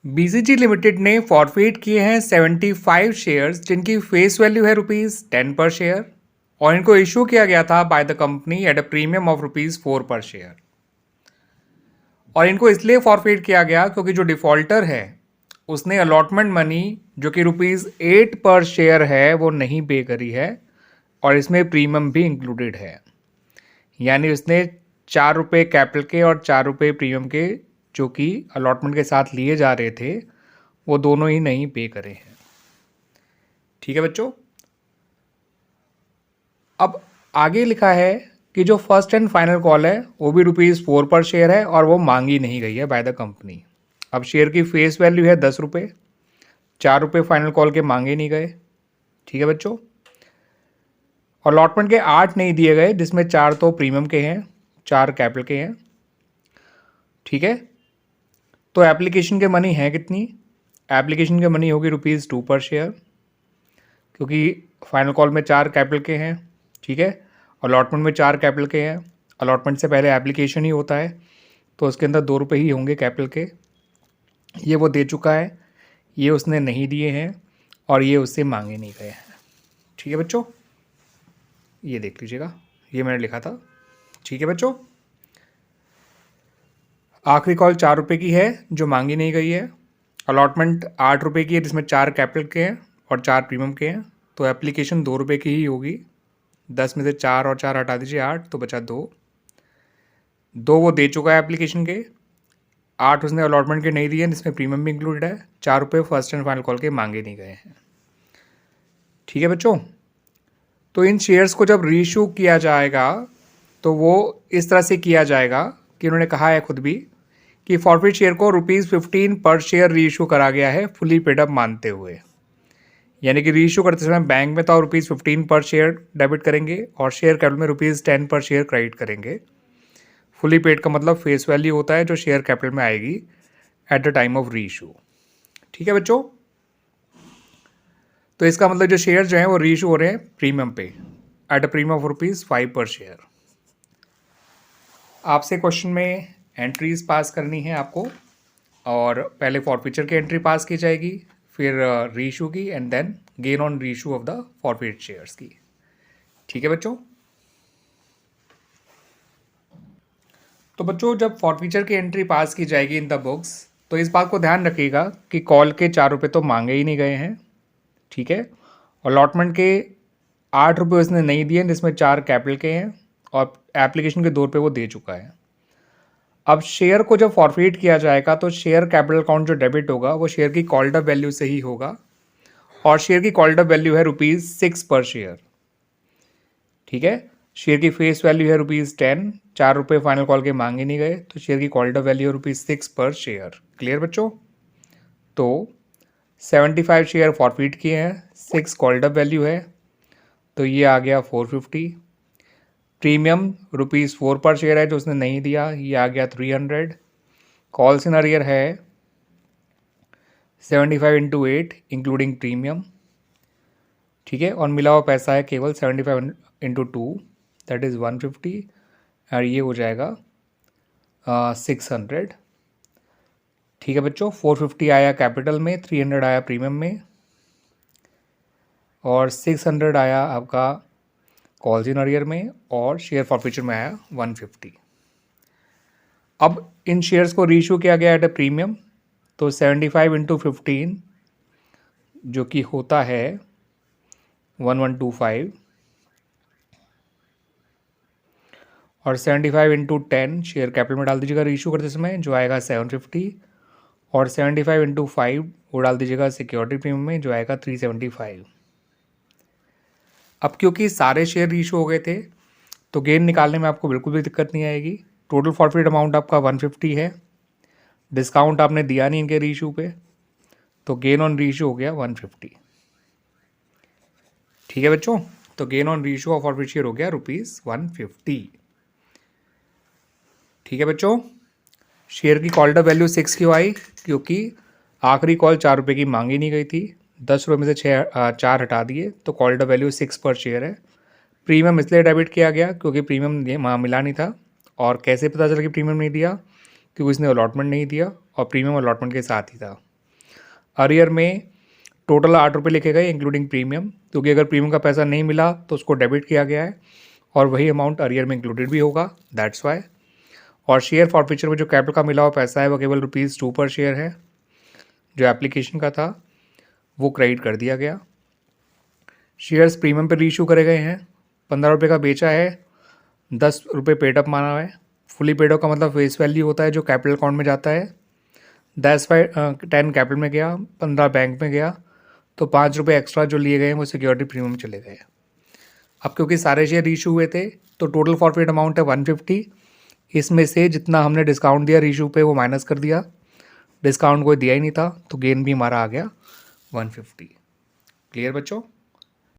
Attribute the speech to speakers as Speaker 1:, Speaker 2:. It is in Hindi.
Speaker 1: बीसीजी लिमिटेड ने फॉरफिट किए हैं 75 शेयर्स जिनकी फेस वैल्यू है ₹10 पर शेयर और इनको इशू किया गया था by the company at a premium of ₹4 पर शेयर। और इनको इसलिए फॉरफिट किया गया क्योंकि जो डिफॉल्टर है उसने अलॉटमेंट मनी जो कि ₹8 पर शेयर है वो नहीं पे करी है और इसमें प्रीमियम भी इंक्लूडेड है। यानी उसने ₹4 कैपिटल के और ₹4 प्रीमियम के जो कि अलॉटमेंट के साथ लिए जा रहे थे वो दोनों ही नहीं पे करे हैं। ठीक है बच्चों, अब आगे लिखा है कि जो फर्स्ट एंड फाइनल कॉल है वो भी ₹4 पर शेयर है और वो मांगी नहीं गई है बाय द कंपनी। अब शेयर की फेस वैल्यू है ₹10, ₹4 फाइनल कॉल के मांगे नहीं गए। ठीक है बच्चों, और अलॉटमेंट के 8 नहीं दिए गए जिसमें 4 तो प्रीमियम के हैं, 4 कैपिटल के हैं। ठीक है, तो एप्लीकेशन के मनी है कितनी? एप्लीकेशन के मनी होगी ₹2 पर शेयर क्योंकि फाइनल कॉल में 4 कैपिटल के हैं। ठीक है, अलॉटमेंट में 4 कैपिटल के हैं। अलॉटमेंट से पहले एप्लीकेशन ही होता है तो उसके अंदर ₹2 ही होंगे कैपिटल के। ये वो दे चुका है, ये उसने नहीं दिए हैं और ये उससे मांगे नहीं गए हैं। ठीक है बच्चों, ये देख लीजिएगा, ये मैंने लिखा था। ठीक है बच्चों, आखिरी कॉल ₹4 की है जो मांगी नहीं गई है। अलॉटमेंट ₹8 की है जिसमें 4 कैपिटल के हैं और 4 प्रीमियम के हैं, तो एप्लीकेशन ₹2 की ही होगी। 10 में से 4 और 4 हटा दीजिए, 8 तो बचा 2। 2 वो दे चुका है एप्लीकेशन के, 8 उसने अलॉटमेंट के नहीं दिए जिसमें प्रीमियम भी इंक्लूडेड है। ₹4 फर्स्ट एंड फाइनल कॉल के मांगे नहीं गए हैं। ठीक है बच्चों, तो इन शेयर्स को जब रीइशू किया जाएगा तो वो इस तरह से किया जाएगा कि उन्होंने कहा है खुद भी कि फॉरफिट शेयर को ₹15 पर शेयर रीइशू करा गया है फुली पेड अप मानते हुए। यानी कि रीइशू करते समय बैंक में तो ₹15 पर शेयर डेबिट करेंगे और शेयर कैपिटल में ₹10 पर शेयर क्रेडिट करेंगे। फुली पेड का मतलब फेस वैल्यू होता है जो शेयर कैपिटल में आएगी at the time of reissue. ठीक है बच्चों, तो इसका मतलब जो शेयर जो हैं वो रीइशू हो रहे हैं प्रीमियम पे एट अ प्रीमियम ऑफ ₹5 पर शेयर। आपसे क्वेश्चन में एंट्रीज पास करनी है आपको, और पहले फॉरफिचर की एंट्री पास की जाएगी, फिर रीइशू की and then gain on reissue of the forfeit shares की। ठीक है बच्चों, तो बच्चों जब फॉरफिचर की एंट्री पास की जाएगी इन द बुक्स तो इस बात को ध्यान रखिएगा कि कॉल के ₹4 तो मांगे ही नहीं गए हैं। ठीक है, अलॉटमेंट के ₹8 उसने नहीं दिए जिसमें 4 कैपिटल के हैं और एप्लीकेशन के ₹2 वो दे चुका है। अब शेयर को जब फॉरफिट किया जाएगा तो शेयर कैपिटल अकाउंट जो डेबिट होगा वो शेयर की कॉल्ड अप वैल्यू से ही होगा और शेयर की कॉल्ड अप वैल्यू है ₹6 पर शेयर। ठीक है, शेयर की फेस वैल्यू है ₹10, ₹4 फाइनल कॉल के मांगे नहीं गए तो शेयर की कॉल्ड अप वैल्यू है ₹6 पर शेयर। क्लियर बच्चों, तो 75 शेयर फॉरफिट किए हैं, 6 कॉल्ड अप वैल्यू है तो ये आ गया 450। प्रीमियम ₹4 पर शेयर है जो उसने नहीं दिया, ये आ गया 300। कॉल सिनेरियर है 75 इंटू 8 इंक्लूडिंग प्रीमियम। ठीक है, और मिला हुआ पैसा है केवल 75 इंटू 2 दैट इज़ 150 और ये हो जाएगा 600। ठीक है बच्चों, 450 आया कैपिटल में, 300 आया प्रीमियम में और 600 आया आपका कॉल इन अरियर में और शेयर फॉरफिचर में आया 150। अब इन शेयर्स को रीइशू किया गया एट अ प्रीमियम, तो 75 इंटू 15 जो कि होता है 1125 और 75 इंटू 10 शेयर कैपिटल में डाल दीजिएगा रीइशू करते समय जो आएगा 750 और 75 इंटू 5 वो डाल दीजिएगा सिक्योरिटी प्रीमियम में जो आएगा 375। अब क्योंकि सारे शेयर रीइशू हो गए थे तो गेन निकालने में आपको बिल्कुल भी दिक्कत नहीं आएगी। टोटल फॉरफिट अमाउंट आपका 150 है, डिस्काउंट आपने दिया नहीं इनके रीइशू पे तो गेन ऑन रीइशू हो गया 150। ठीक है बच्चों, तो gain on reissue of forfeit share हो गया ₹150। ठीक है बच्चों, शेयर की कॉल्ड अप वैल्यू 6 क्यों आई? क्योंकि आखिरी कॉल ₹4 की मांगी नहीं गई थी, ₹10 में से 4 हटा दिए तो कॉल्ड अप वैल्यू 6 पर शेयर है। प्रीमियम इसलिए डेबिट किया गया क्योंकि प्रीमियम मिला नहीं था। और कैसे पता चला कि प्रीमियम नहीं दिया? क्योंकि उसने अलॉटमेंट नहीं दिया और प्रीमियम अलॉटमेंट के साथ ही था। अरियर में टोटल 8 रुपये लिखे गए इंक्लूडिंग प्रीमियम, क्योंकि अगर प्रीमियम का पैसा नहीं मिला तो उसको डेबिट किया गया है और वही अमाउंट अरियर में इंक्लूडेड भी होगा, दैट्स वाई। और शेयर फॉरफीचर में जो कैपिटल का मिला हुआ पैसा है वो केवल ₹2 पर शेयर है, जो एप्लीकेशन का था वो क्रेडिट कर दिया गया। शेयर्स प्रीमियम पर रीइशू करे गए हैं, 15 रुपये का बेचा है, 10 रुपये पेडअप माना है। फुली पेडअप का मतलब फेस वैल्यू होता है जो कैपिटल अकाउंट में जाता है। 10 कैपिटल में गया, 15 बैंक में गया, तो 5 रुपये एक्स्ट्रा जो लिए गए हैं वो सिक्योरिटी प्रीमियम में चले गए। अब क्योंकि सारे शेयर इशू हुए थे तो टोटल फॉरफिट अमाउंट है 150। इसमें से जितना हमने डिस्काउंट दिया रीइशू पे वो माइनस कर दिया, डिस्काउंट कोई दिया ही नहीं था तो गेन भी हमारा आ गया 150। क्लियर बच्चों?